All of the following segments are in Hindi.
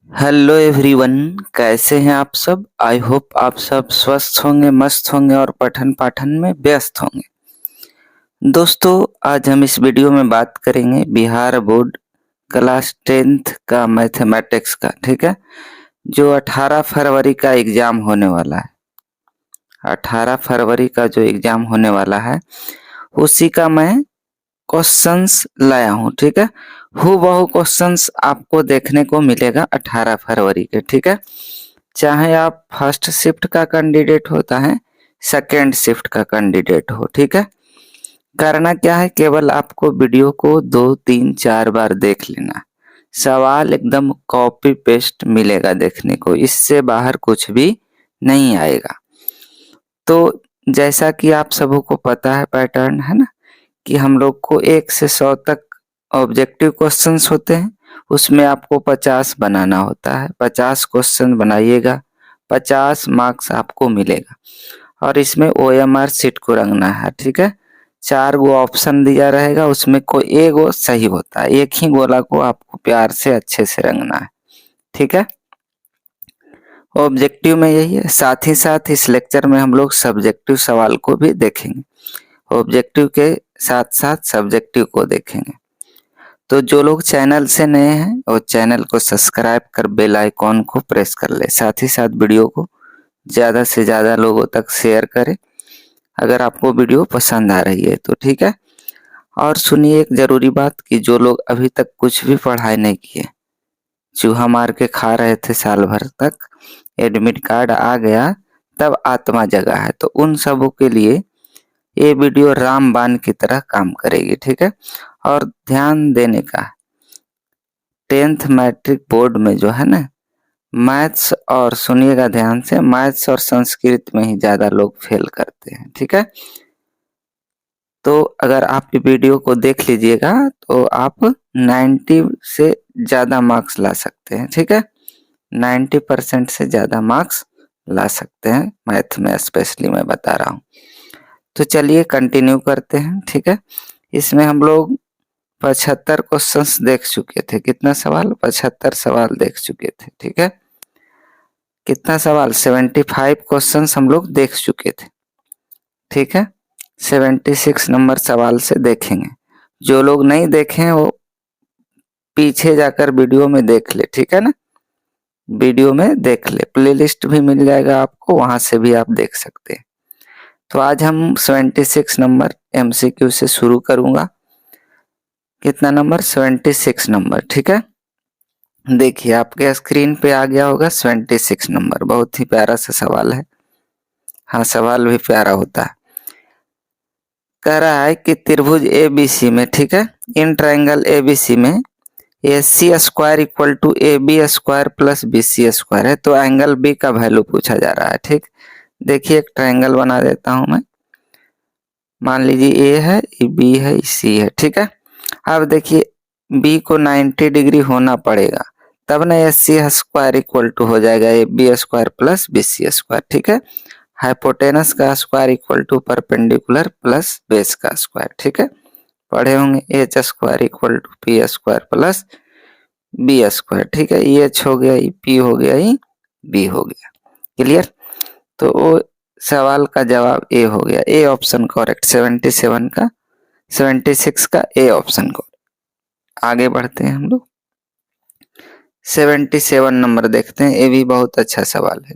हेलो एवरीवन, कैसे हैं आप सब। आई होप आप सब स्वस्थ होंगे, मस्त होंगे और पठन पाठन में व्यस्त होंगे। दोस्तों, आज हम इस वीडियो में बात करेंगे बिहार बोर्ड क्लास 10th का मैथमेटिक्स का। ठीक है, जो 18 फरवरी का एग्जाम होने वाला है। 18 फरवरी का जो एग्जाम होने वाला है उसी का मैं क्वेश्चंस लाया हूँ। ठीक है, हूबहू क्वेश्चंस आपको देखने को मिलेगा 18 फरवरी के। ठीक है, चाहे आप फर्स्ट शिफ्ट का कैंडिडेट होता है, सेकेंड शिफ्ट का कैंडिडेट हो। ठीक है, करना क्या है, केवल आपको वीडियो को 2 3 4 बार देख लेना। सवाल एकदम कॉपी पेस्ट मिलेगा देखने को, इससे बाहर कुछ भी नहीं आएगा। तो जैसा कि आप सबों को पता है, पैटर्न है ना, कि हम लोग को 1 से 100 तक ऑब्जेक्टिव क्वेश्चंस होते हैं। उसमें आपको 50 बनाना होता है। 50 क्वेश्चन बनाइएगा, 50 मार्क्स आपको मिलेगा। और इसमें OMR शीट को रंगना है। ठीक है, 4 गो ऑप्शन दिया रहेगा, उसमें कोई एक गो सही होता है। एक ही गोला को आपको प्यार से अच्छे से रंगना है। ठीक है, ऑब्जेक्टिव में यही है। साथ ही साथ इस लेक्चर में हम लोग सब्जेक्टिव सवाल को भी देखेंगे। ऑब्जेक्टिव के साथ साथ सब्जेक्टिव को देखेंगे। तो जो लोग चैनल से नए हैं वो चैनल को सब्सक्राइब कर बेल आइकॉन को प्रेस कर ले। साथ ही साथ वीडियो को ज़्यादा से ज़्यादा लोगों तक शेयर करें अगर आपको वीडियो पसंद आ रही है तो। ठीक है, और सुनिए एक ज़रूरी बात कि जो लोग अभी तक कुछ भी पढ़ाई नहीं किए, चूहा मार के खा रहे थे साल भर तक, एडमिट कार्ड आ गया तब आत्मा जगा है, तो उन सबों के लिए ये वीडियो रामबाण की तरह काम करेगी। ठीक है, और ध्यान देने का, 10th मैट्रिक बोर्ड में जो है ना, मैथ्स और सुनिएगा ध्यान से, मैथ्स और संस्कृत में ही ज़्यादा लोग फेल करते हैं। ठीक है, तो अगर आप ये वीडियो को देख लीजिएगा तो आप 90 से ज़्यादा मार्क्स ला सकते हैं। ठीक है, 90% से ज़्यादा मार्क्स ला सकते हैं मैथ में, स्पेशली मैं बता रहा हूँ। तो चलिए कंटिन्यू करते हैं। ठीक है, इसमें हम लोग 75 क्वेश्चंस देख चुके थे। कितना सवाल? 75 सवाल देख चुके थे। ठीक है, कितना सवाल? 75 क्वेश्चंस हम लोग देख चुके थे। ठीक है, 76 नंबर सवाल से देखेंगे। जो लोग नहीं देखे वो पीछे जाकर वीडियो में देख ले। ठीक है ना, वीडियो में देख ले, प्लेलिस्ट भी मिल जाएगा आपको, वहां से भी आप देख सकते हैं। तो आज हम 76 नंबर MCQ से शुरू करूंगा। कितना नंबर? 76 नंबर। ठीक है, देखिए आपके स्क्रीन पे आ गया होगा 76 नंबर। बहुत ही प्यारा सा सवाल है। हाँ, सवाल भी प्यारा होता है। कह रहा है कि त्रिभुज ABC में, ठीक है, इन ट्रायंगल ABC में AC square equal to AB square plus BC square है, तो एंगल B का वैल्यू पूछा जा रहा है। ठीक, देखिए एक ट्रायंगल बना देता हूं मैं। मान लीजिए A है, ये B है, C है। ठीक है, अब देखिए B को 90 डिग्री होना पड़ेगा, तब ना AC स्क्वायर इक्वल टू हो जाएगा AB square plus BC square. ठीक है, हाइपोटेनस का square equal to perpendicular plus base का स्क्वायर। ठीक है, पढ़े होंगे। H square equal to P square plus B square. ठीक है, ये H हो गया, ये P हो गया, ये B हो गया। क्लियर? तो वो सवाल का जवाब A हो गया। A ऑप्शन करेक्ट, 76 का A ऑप्शन को। आगे बढ़ते हैं हम लोग, 77 नंबर देखते हैं। ये भी बहुत अच्छा सवाल है,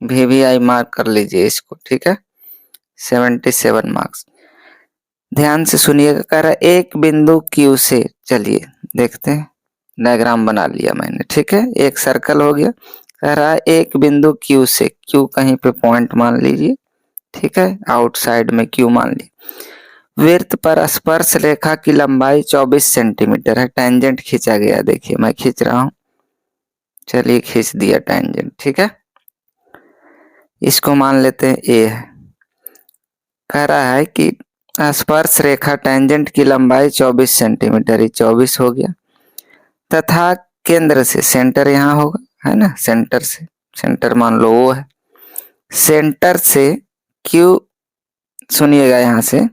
VVI मार्क कर लीजिए इसको। ठीक है, 77 मार्क्स। ध्यान से सुनिएगा। कह रहा है एक बिंदु Q से, चलिए देखते हैं, डायग्राम बना लिया मैंने। ठीक है, एक सर्कल हो गया। कह रहा है एक बिंदु Q से, Q कहीं पे पॉइंट मान लीजिए। ठीक है, आउटसाइड में Q मान लीजिए। वृत्त पर स्पर्श रेखा की लंबाई 24 सेंटीमीटर है। टेंजेंट खींचा गया, देखिए मैं खींच रहा हूं। चलिए खींच दिया टेंजेंट। ठीक है, इसको मान लेते हैं A है। कह रहा है कि स्पर्श रेखा टेंजेंट की लंबाई 24 सेंटीमीटर, ये 24 हो गया, तथा केंद्र से, सेंटर यहाँ होगा है ना, सेंटर से, सेंटर मान लो वो है, सेंटर से Q, सुनिएगा यहाँ से,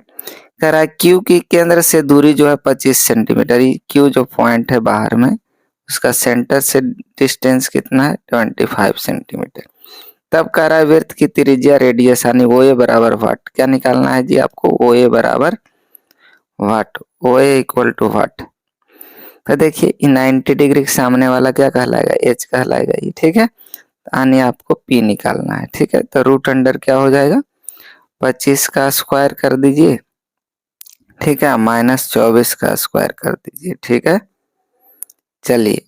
कह रहा है Q की केंद्र से दूरी जो है 25 सेंटीमीटर। Q जो पॉइंट है बाहर में उसका सेंटर से डिस्टेंस कितना है 25 सेंटीमीटर। तब कह रहा है वृत्त की त्रिज्या रेडियस यानी ओ ए बराबर वाट। क्या निकालना है जी आपको? ओ ए बराबर वाट, ओ ए इक्वल टू वाट। तो देखिए 90 डिग्री के सामने वाला क्या कहलाएगा? एच कहलाएगा ये, ठीक है। यानी आपको पी निकालना है, ठीक है। तो रूट अंडर क्या हो जाएगा? 25 का स्क्वायर कर दीजिए, ठीक है, माइनस 24 का स्क्वायर कर दीजिए, ठीक है। चलिए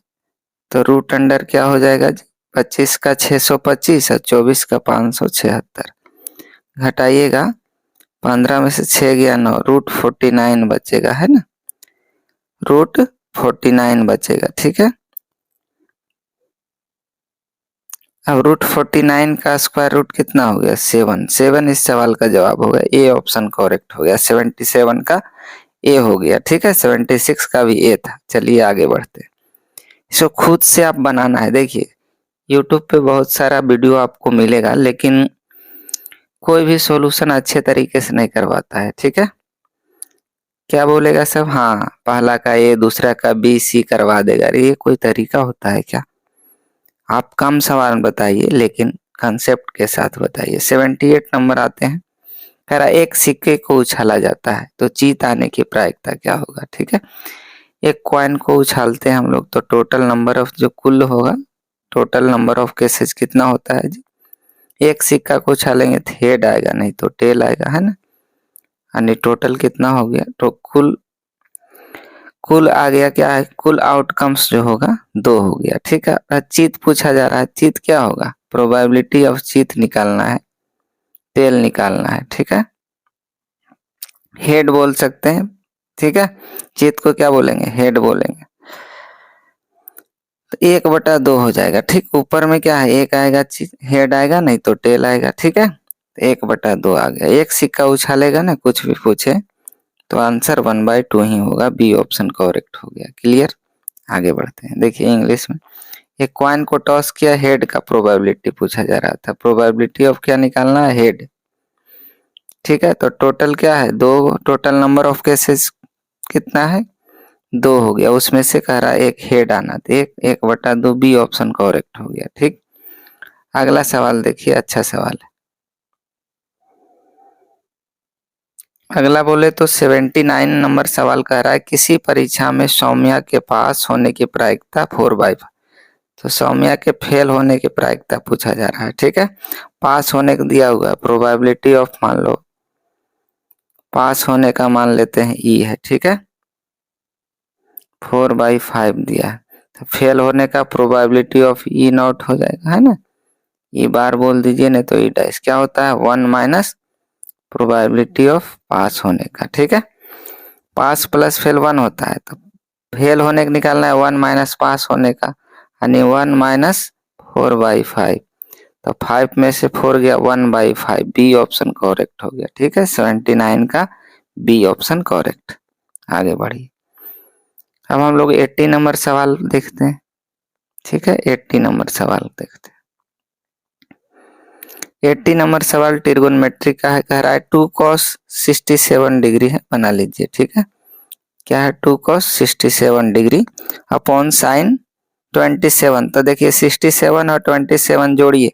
तो रूट अंडर क्या हो जाएगा जी? 25 का 625 और 24 का 576। घटाइएगा, 15 में से 6 गया 9, रूट 49 बचेगा, है ना, रूट 49 बचेगा, ठीक है। अब रूट 49 का स्क्वायर रूट कितना हो गया? 7। 7 इस सवाल का जवाब होगा, ए ऑप्शन करेक्ट हो गया। 77 का ए हो गया, ठीक है। 76 का भी ए था। चलिए आगे बढ़ते हैं। इसको खुद से आप बनाना है। देखिए यूट्यूब पे बहुत सारा वीडियो आपको मिलेगा, लेकिन कोई भी सॉल्यूशन अच्छे तरीके से नहीं करवाता है, ठीक है। क्या बोलेगा सब? हाँ, पहला का ए, दूसरा का बी, सी करवा देगा। अरे ये कोई तरीका होता है क्या? आप कम सवाल बताइए लेकिन कंसेप्ट के साथ बताइए। 78 नंबर आते हैं। कह रहा एक सिक्के को उछाला जाता है तो जीत आने की प्रायिकता क्या होगा? ठीक है, एक कॉइन को उछालते हैं हम लोग तो टोटल नंबर ऑफ जो कुल होगा, टोटल नंबर ऑफ केसेस कितना होता है जी? एक सिक्का को उछालेंगे तो हेड आएगा, नहीं तो टेल आएगा, है ना। यानी टोटल कितना हो गया? तो कुल कुल आ गया क्या है? कुल आउटकम्स जो होगा 2 हो गया, ठीक है। चीत पूछा जा रहा है, चीत क्या होगा? प्रोबेबिलिटी ऑफ चीत निकालना है, टेल निकालना है, ठीक है। हेड बोल सकते हैं, ठीक है। चीत को क्या बोलेंगे? हेड बोलेंगे। तो 1/2 हो जाएगा, ठीक। ऊपर में क्या है? एक आएगा, हेड आएगा, नहीं तो टेल आएगा, ठीक है। 1/2 आ गया। एक सिक्का उछालेगा ना, कुछ भी पूछे तो आंसर 1/2 ही होगा। बी ऑप्शन करेक्ट हो गया। क्लियर? आगे बढ़ते हैं। देखिए इंग्लिश में, एक कॉइन को टॉस किया, हेड का प्रोबेबिलिटी पूछा जा रहा था। प्रोबेबिलिटी ऑफ क्या निकालना है? हेड, ठीक है। तो टोटल क्या है? 2। टोटल नंबर ऑफ केसेस कितना है? 2 हो गया। उसमें से कह रहा है एक हेड आना, तो 1/2 बी ऑप्शन करेक्ट हो गया, ठीक। अगला सवाल देखिए, अच्छा सवाल है। अगला बोले तो 79 नंबर सवाल कह रहा है किसी परीक्षा में सौम्या के पास होने की प्रायिकता 4/5। तो सौम्या के फेल होने की प्रायिकता पूछा जा रहा है, ठीक है। पास होने का दिया हुआ है, प्रोबेबिलिटी ऑफ मान लो पास होने का मान लेते हैं ई है, ठीक है। 4/5 दिया है, तो फेल होने का प्रोबेबिलिटी ऑफ ई नॉट हो जाएगा, है ना। ई बार बोल दीजिए, नहीं तो ई डैश। क्या होता है? 1 माइनस प्रोबेबिलिटी ऑफ पास होने का, ठीक है। पास प्लस फेल 1 होता है, तो फेल होने का निकालना है 1 माइनस पास होने का, यानी 1 माइनस 4/5। तो 5 में से 4 गया, 1/5। बी ऑप्शन करेक्ट हो गया, ठीक है। 79 का बी ऑप्शन करेक्ट। आगे बढ़िए। अब हम लोग 80 नंबर सवाल देखते हैं, ठीक है। 80 नंबर सवाल देखते हैं। 80 नंबर सवाल ट्रिगोनोमेट्री का है। कह रहा है 2 cos 67 डिग्री है, बना लीजिए, ठीक है। क्या है? 2 cos 67 डिग्री अपॉन साइन 27। तो देखिए 67 और 27 जोड़िए,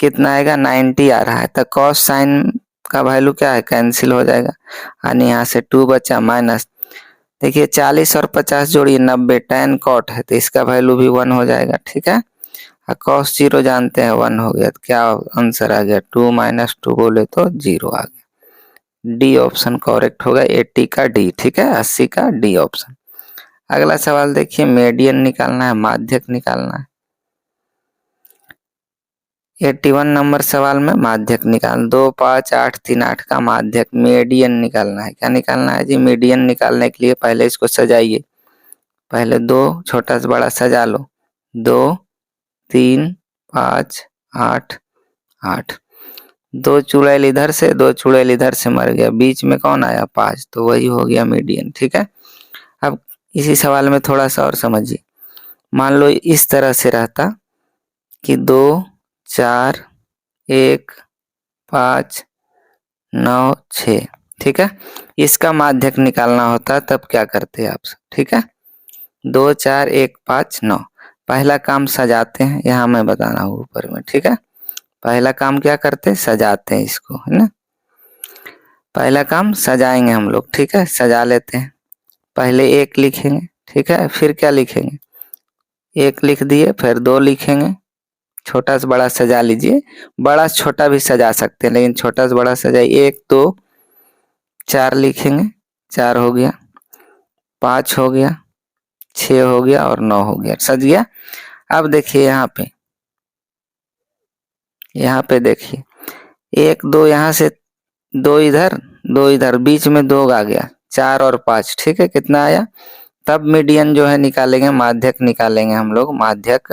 कितना आएगा? 90 आ रहा है। तो cos साइन का वैल्यू क्या है? कैंसिल हो जाएगा, यानी यहाँ से 2 बचा माइनस। देखिए 40 और 50 जोड़िए, 90। tan cot है तो इसका वैल्यू भी 1 हो जाएगा, ठीक है। और cos 0 जानते हैं 1 हो गया, तो क्या आंसर आ गया? 2 माइनस 2 बोले तो 0 आ गया। डी ऑप्शन करेक्ट होगा। 80 का डी, ठीक है। 80 का डी ऑप्शन। अगला सवाल देखिए, मीडियन निकालना है, माध्यक निकालना है। 81 नंबर सवाल में माध्यक निकाल 2, 5, 8, 3, 8 का माध्यक मीडियन निकालना है। क्या निकालना है जी? मीडियन निकालने के लिए पहले इसको सजाइए। पहले 2 छोटा से बड़ा सजा लो। 2, 3, 5, 8, 8। 2 चुड़ैल इधर से, 2 चुड़ैल इधर से मर गया, बीच में कौन आया? 5, तो वही हो गया मीडियन, ठीक है। अब इसी सवाल में थोड़ा सा और समझिए। मान लो इस तरह से रहता कि 2, 4, 1, 5, 9, 6, ठीक है। इसका माध्यक निकालना होता तब क्या करते आप सब, ठीक है। 2 4 1 5 9। पहला काम सजाते हैं, यहाँ मैं बता रहा हूँ ऊपर में, ठीक है। पहला काम क्या करते हैं, सजाते हैं इसको, है ना। पहला काम सजाएंगे हम लोग, ठीक है, सजा लेते हैं। पहले 1 लिखेंगे, ठीक है, फिर क्या लिखेंगे, 1 लिख दिए, फिर 2 लिखेंगे, छोटा से बड़ा सजा लीजिए, बड़ा से छोटा भी सजा सकते हैं, लेकिन छोटा से बड़ा सजाइए। 1 2 4 लिखेंगे, 4 हो गया, 5 हो गया, 6 हो गया और 9 हो गया, सज गया। अब देखिए यहाँ पे देखिए 1 2 यहाँ से 2 इधर 2 इधर, बीच में 2 आ गया, 4 और 5, ठीक है, कितना आया। तब मीडियन जो है निकालेंगे, माध्यक निकालेंगे हम लोग, माध्यक।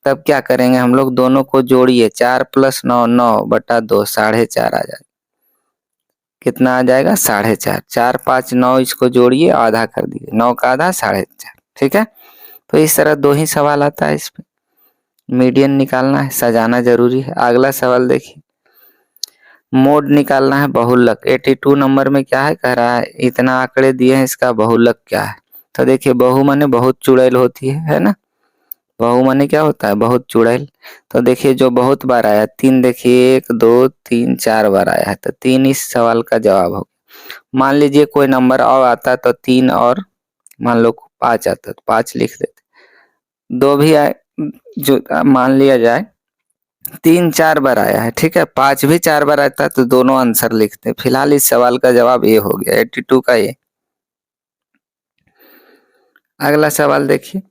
तब क्या करेंगे हम लोग, दोनों को जोड़िए, 4 + 9 9/2 4.5 आ जाएगा। कितना आ जाएगा, 4.5। 4 5 9 इसको जोड़िए, आधा कर दीजिए, 9 का आधा 4.5, ठीक है। तो इस तरह 2 ही सवाल आता है इसमें, मीडियन निकालना है, सजाना जरूरी है। अगला सवाल देखिए, मोड निकालना है, बहुलक। 82 नंबर में क्या है, कह रहा है इतना आंकड़े दिए हैं, इसका बहुलक क्या है। तो देखिए बहु माने बहुत चुड़ैल होती है ना। बहु माने क्या होता है, बहुत चुड़ैल। तो देखिए जो बहुत बार आया 3, देखिए 1 2 3 4 बार आया है, तो 3 इस सवाल का जवाब होगा। मान लीजिए कोई नंबर और आता तो 3 और मान लो 5 आता तो 5 लिख देते। 2 भी आए, जो मान लिया जाए 3 4 बार आया है, ठीक है, 5 भी 4 बार आता तो दोनों आंसर लिखते। फिलहाल इस सवाल का जवाब ये हो गया, 82 का ये। अगला सवाल देखिए,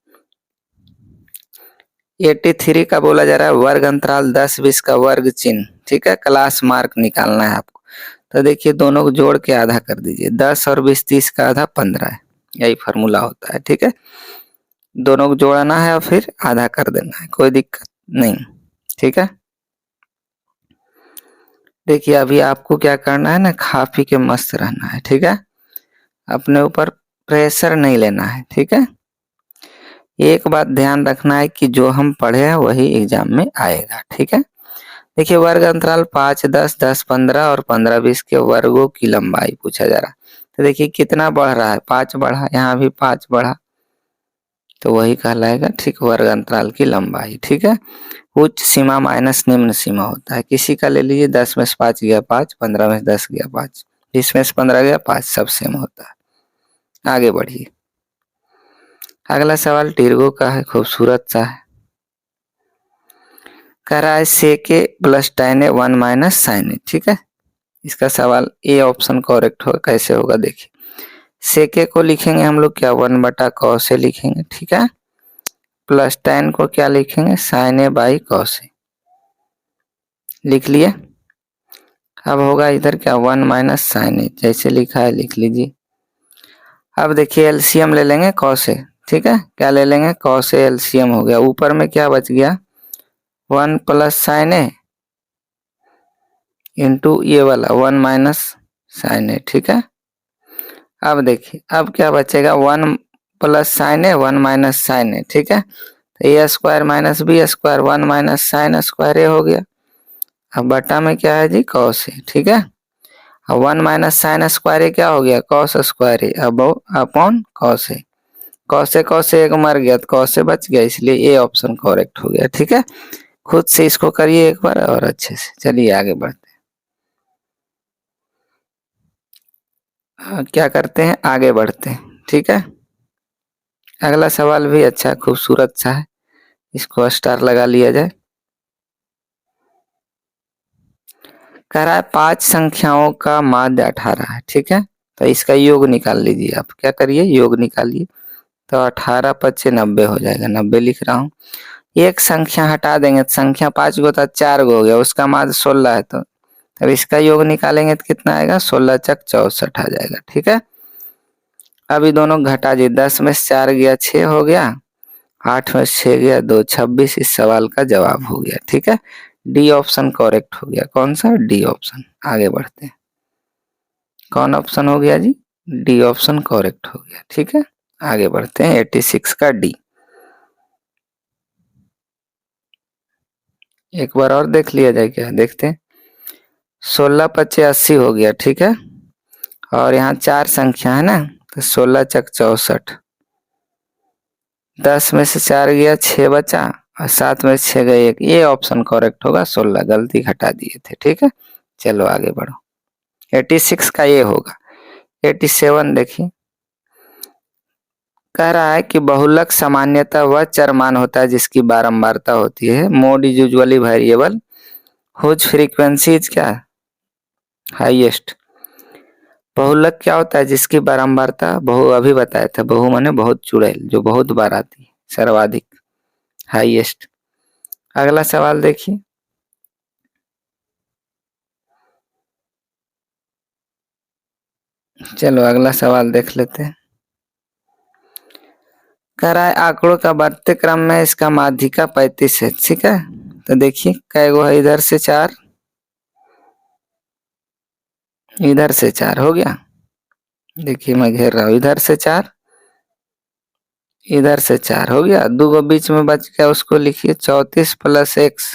83 का बोला जा रहा है वर्ग अंतराल 10 20 का वर्ग चिन्ह, ठीक है, क्लास मार्क निकालना है आपको। तो देखिए दोनों को जोड़ के आधा कर दीजिए, 10 और 20 30 का आधा 15 है, यही फार्मूला होता है, ठीक है। दोनों को जोड़ना है और फिर आधा कर देना है, कोई दिक्कत नहीं, ठीक है। देखिए अभी आपको क्या करना है ना, खा पी के मस्त रहना है, ठीक है, अपने ऊपर प्रेशर नहीं लेना है, ठीक है। एक बात ध्यान रखना है कि जो हम पढ़े हैं वही एग्जाम में आएगा, ठीक है। देखिए वर्ग अंतराल 5 10 10 15 और 15 20 के वर्गों की लंबाई पूछा जा रहा है। तो देखिए कितना बढ़ रहा है, 5 बढ़ा, यहाँ भी 5 बढ़ा, तो वही कहलाएगा, ठीक, वर्ग अंतराल की लंबाई, ठीक है। उच्च सीमा माइनस निम्न सीमा होता है, किसी का ले लीजिए, 10 में से 5 गया 5, 15 में से 10 गया 5, 20 में से 15 गया 5, सब सेम होता है। आगे बढ़िए, अगला सवाल टिर्गो का है, खूबसूरत सा है। कह रहा है सेके प्लस tan 1 माइनस sin, ठीक है। इसका सवाल ए ऑप्शन करेक्ट होगा, कैसे होगा देखिए। सेके को लिखेंगे हम लोग क्या, 1/cos से लिखेंगे, ठीक है। प्लस tan को क्या लिखेंगे, sin A/cos लिख लिए। अब होगा इधर क्या, 1 माइनस sin A, जैसे लिखा है लिख लीजिए। अब देखिए एलसीएम ले लेंगे cos A, ठीक है, क्या ले लेंगे, cos A एलसीएम हो गया। ऊपर में क्या बच गया, 1 प्लस sin A इंटू ये वाला 1 माइनस sin A, ठीक है। अब देखिए अब क्या बचेगा, 1 plus sin A 1 minus sin A, ठीक है। तो A square minus B square, 1 minus sin square A हो गया। अब बटा में क्या है जी, cos A, ठीक है। अब 1 माइनस sin स्क्वायर ए क्या हो गया, cos स्क्वायर ए, अब upon cos A। cos A एक मर गया तो cos A बच गया, इसलिए ए ऑप्शन करेक्ट हो गया, ठीक है। खुद से इसको करिए एक बार और अच्छे से, चलिए आगे बढ़ते हैं। क्या करते हैं, आगे बढ़ते हैं, ठीक है। अगला सवाल भी अच्छा खूबसूरत सा है, इसको स्टार लगा लिया जाए। कह रहा है 5 संख्याओं का माध्य 18 है, ठीक है। तो इसका योग निकाल लीजिए, आप क्या करिए, योग निकालिए। तो 18 5 90 हो जाएगा, 90 लिख रहा हूँ। एक संख्या हटा देंगे तो संख्या 5 गो था 4 गो हो गया, उसका माध्य 16 है, तो अब इसका योग निकालेंगे तो कितना आएगा, 16 चक 64 आ जाएगा, ठीक है। अभी दोनों घटा जी, 10 में से 4 गया 6 हो गया, 8 में से 6 गया 2 26, इस सवाल का जवाब हो गया, ठीक है। डी ऑप्शन करेक्ट हो गया, कौन सा, डी ऑप्शन। आगे बढ़ते हैं, कौन ऑप्शन हो गया जी, डी ऑप्शन करेक्ट हो गया, ठीक है। आगे बढ़ते हैं, 86 का डी। एक बार और देख लिया जाए, क्या देखते हैं, 16 25 80 हो गया, ठीक है। और यहाँ 4 संख्या है ना, तो 16 चक 64, 10 में से 4 गया 6 बचा और 7 में से 6 गए 1, ये ऑप्शन करेक्ट होगा। 16 गलती घटा दिए थे। ठीक है, चलो आगे बढ़ो। 86 का ये होगा। 87 देखिए, कह रहा है कि बहुलक सामान्यतः वह चरमान होता है जिसकी बारंबारता होती है। Mode is usually variable whose frequency is क्या हाईएस्ट। बहुलक क्या होता है जिसकी बारंबारता, बहु अभी बताया था, बहु माने बहुत चुड़ैल, जो बहुत बार आती है, सर्वाधिक, हाईएस्ट। अगला सवाल देखिए, चलो अगला सवाल देख लेते हैं। कह रहा है आंकड़ों का बढ़ते क्रम में इसका माध्यिका 35 है। ठीक है, तो देखिए कै गो है, इधर से 4, इधर से 4 हो गया। देखिए मैं घेर रहा हूं, इधर से 4, इधर से 4 हो गया। 2 गो बीच में बच गया, उसको लिखिए 34 + x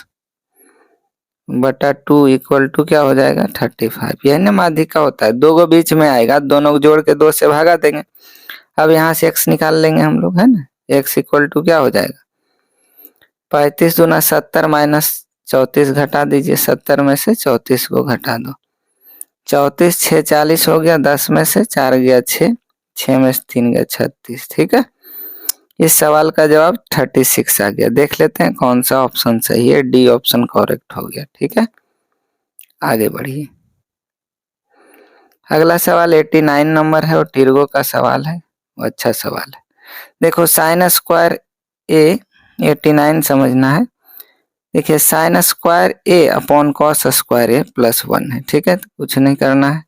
बटा 2 इक्वल टू क्या हो जाएगा 35। यह ना माध्यिका होता है, 2 गो बीच में आएगा, दोनों को जोड़ के 2 से भागा देंगे। अब यहाँ से x निकाल लेंगे हम लोग, है ना। x इक्वल टू क्या हो जाएगा 35 दूना 70 माइनस 34 घटा दीजिए, 70 में से 34 को घटा दो, 34 6 40 हो गया, 10 में से 4 गया 6, 6 में से 3 गया 36। ठीक है, इस सवाल का जवाब 36 आ गया। देख लेते हैं कौन सा ऑप्शन सही है। डी ऑप्शन करेक्ट हो गया। ठीक है, आगे बढ़िए। अगला सवाल 89 नंबर है और टिर्गो का सवाल है, अच्छा सवाल है। देखो साइन स्क्वायर ए, 89 समझना है। देखिए साइन स्क्वायर ए अपॉन कॉस स्क्वायर ए +1 है। ठीक है, तो कुछ नहीं करना है,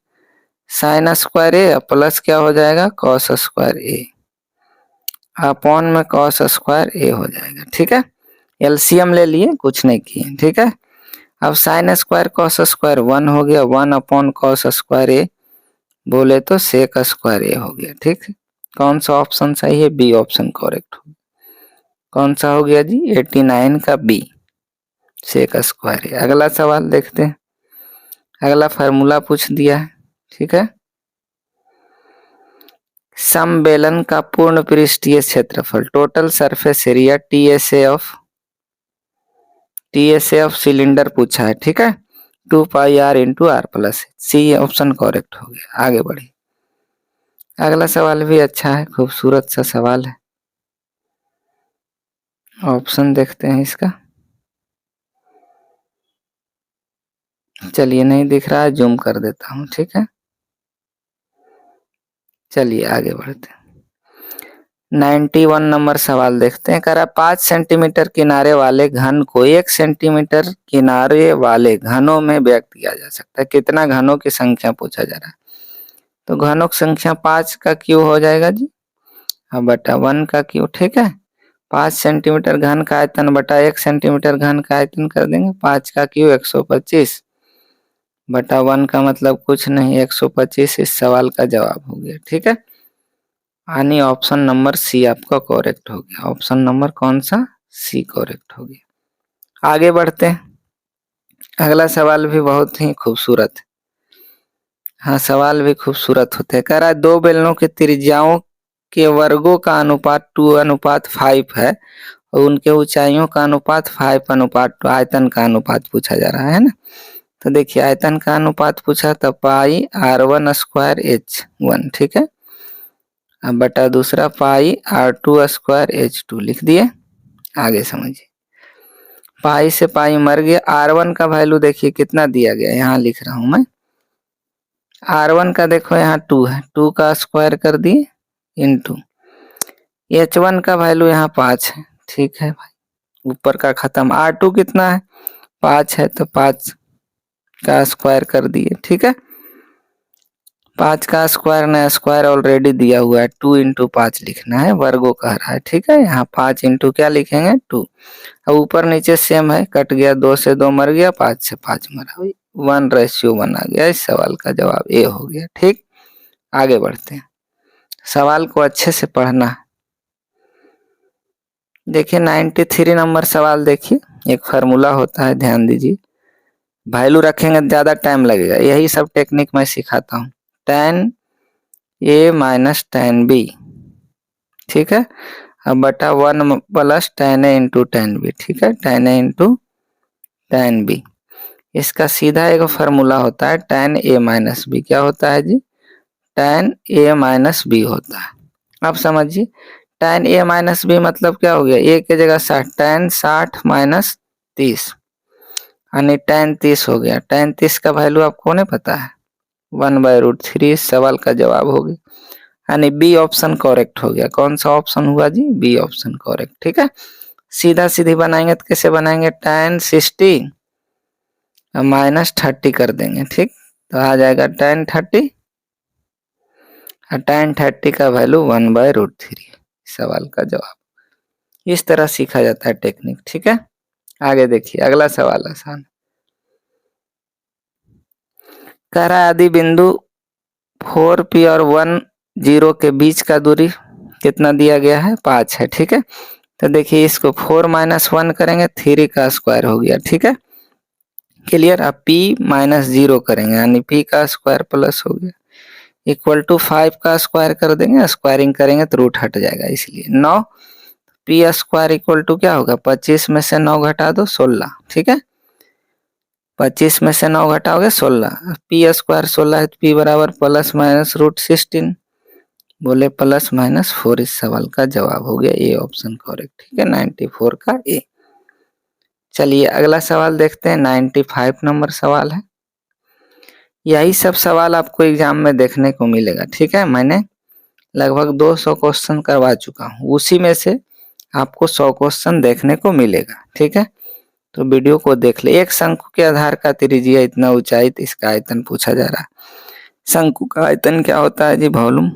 साइन स्क्वायर ए प्लस क्या हो जाएगा कॉस स्क्वायर ए अपॉन में कॉस स्क्वायर ए हो जाएगा। ठीक है, एलसीएम ले लिए, कुछ नहीं किए। ठीक है, अब साइन स्क्वायर कॉस स्क्वायर 1 हो गया, 1 अपॉन कॉस स्क्वायर ए बोले तो सेक स्क्वायर ए हो गया। ठीक है, कौन सा ऑप्शन सही है, बी ऑप्शन करेक्ट हो। कौन सा हो गया जी 89 का बी, सेक स्क्वायर ए। अगला सवाल देखते हैं, अगला फार्मूला पूछ दिया है। ठीक है, समबेलन का पूर्ण पृष्ठीय क्षेत्रफल, total surface area TSA of cylinder पूछा है। ठीक है, 2πr into R plus, C option correct हो गया। आगे बढ़िए, अगला सवाल भी अच्छा है, खूबसूरत सा सवाल है। ऑप्शन देखते हैं इसका, चलिए नहीं दिख रहा है, जूम कर देता हूँ। ठीक है, चलिए आगे बढ़ते हैं। 91 नंबर सवाल देखते हैं। कह रहा 5 सेंटीमीटर किनारे वाले घन को 1 सेंटीमीटर किनारे वाले घनों में व्यक्त किया जा सकता है। कितना घनों की संख्या पूछा जा रहा है, तो घनों की संख्या 5 का क्यू हो जाएगा जी, अब बटा 1 का क्यू। ठीक है, 5 सेंटीमीटर घन का आयतन बटा 1 सेंटीमीटर घन का आयतन कर देंगे, 5 का क्यू 125 बटा 1 का मतलब कुछ नहीं 125, इस सवाल का जवाब हो गया। ठीक है, यानी ऑप्शन नंबर सी आपका करेक्ट हो गया। ऑप्शन नंबर कौन सा, सी करेक्ट हो गया। आगे बढ़ते हैं, अगला सवाल भी बहुत ही खूबसूरत है। हाँ, सवाल भी खूबसूरत होते हैं। कह रहा है 2 बेलनों की त्रिज्याओं के वर्गों का अनुपात 2:5 है और उनके ऊंचाइयों का अनुपात 5:2, आयतन का अनुपात पूछा जा रहा है ना। तो देखिए आयतन का अनुपात पूछा तो पाई r1² h1। ठीक है, अब बटा दूसरा पाई r2² h2 लिख दिए। आगे समझिए, पाई से पाई मर गया, r1 का वैल्यू देखिए कितना दिया गया, यहाँ लिख रहा हूं मैं। r1 का देखो यहाँ 2 है, 2 का स्क्वायर कर दिए इंटू h1 का वैल्यू यहाँ 5 है। ठीक है भाई, ऊपर का खत्म। r2 कितना है 5 है, तो 5 का स्क्वायर कर दिए। ठीक है, 5 का स्क्वायर ना, स्क्वायर ऑलरेडी दिया हुआ है, 2 इंटू 5 लिखना है, वर्गों कह रहा है। ठीक है, यहाँ 5 इंटू क्या लिखेंगे 2। अब ऊपर नीचे सेम है, कट गया, 2 से 2 मर गया, 5 से 5 मरा, 1:1 आ गया। इस सवाल का जवाब ए हो गया। ठीक, आगे बढ़ते हैं, सवाल को अच्छे से पढ़ना है। देखिए 93 नंबर सवाल देखिए, एक फार्मूला होता है, ध्यान दीजिए, वैल्यू रखेंगे ज्यादा टाइम लगेगा, यही सब टेक्निक मैं सिखाता हूँ। tan a minus tan b, ठीक है, अब बटा 1 plus tan A into tan B, ठीक है, tan A into tan B। इसका सीधा एक फॉर्मूला होता है tan A माइनस बी। क्या होता है जी? tan A माइनस बी होता है। अब समझिए tan A माइनस बी मतलब क्या हो गया? A की जगह 60, tan 60 माइनस 30 यानी tan 30 हो गया। tan 30 का वैल्यू आपको नहीं पता है? 1/√3। इस सवाल का जवाब हो गया, यानी बी ऑप्शन करेक्ट हो गया। कौन सा ऑप्शन हुआ जी? बी ऑप्शन करेक्ट, ठीक है। सीधा सीधी बनाएंगे तो कैसे बनाएंगे? tan 60 माइनस 30 कर देंगे, ठीक, तो आ जाएगा tan 30 और tan 30 का वैल्यू 1/√3। सवाल का जवाब। इस तरह सीखा जाता है टेक्निक, ठीक है। आगे देखिए अगला सवाल आसान। कह रहा है आदि बिंदु 4P और 1, 0 के बीच का दूरी कितना दिया गया है? 5 है, ठीक है। तो देखिए इसको 4 माइनस 1 करेंगे, 3 का स्क्वायर हो गया, ठीक है, क्लियर। अब P माइनस 0 करेंगे यानी P का स्क्वायर प्लस हो गया, इक्वल टू 5 का स्क्वायर कर देंगे, स्क्वायरिंग करेंगे तो रूट हट जाएगा, इसलिए 9। P स्क्वायर इक्वल टू क्या होगा? 25 में से 9 घटा दो 16, ठीक है। 25 में से 9 घटाओगे 16, P स्क्वायर 16 है तो P बराबर प्लस माइनस √16, बोले प्लस माइनस 4। इस सवाल का जवाब हो गया ए ऑप्शन करेक्ट, ठीक है, 94 का ए। चलिए अगला सवाल देखते हैं, 95 नंबर सवाल है। यही सब सवाल आपको एग्जाम में देखने को मिलेगा, ठीक है। मैंने लगभग 200 क्वेश्चन करवा चुका हूँ, उसी में से आपको 100 क्वेश्चन देखने को मिलेगा, ठीक है। तो वीडियो को देख ले। एक शंकु के आधार का त्रिज्या इतना ऊंचाई, इसका आयतन पूछा जा रहा है। शंकु का आयतन क्या होता है जी? Volume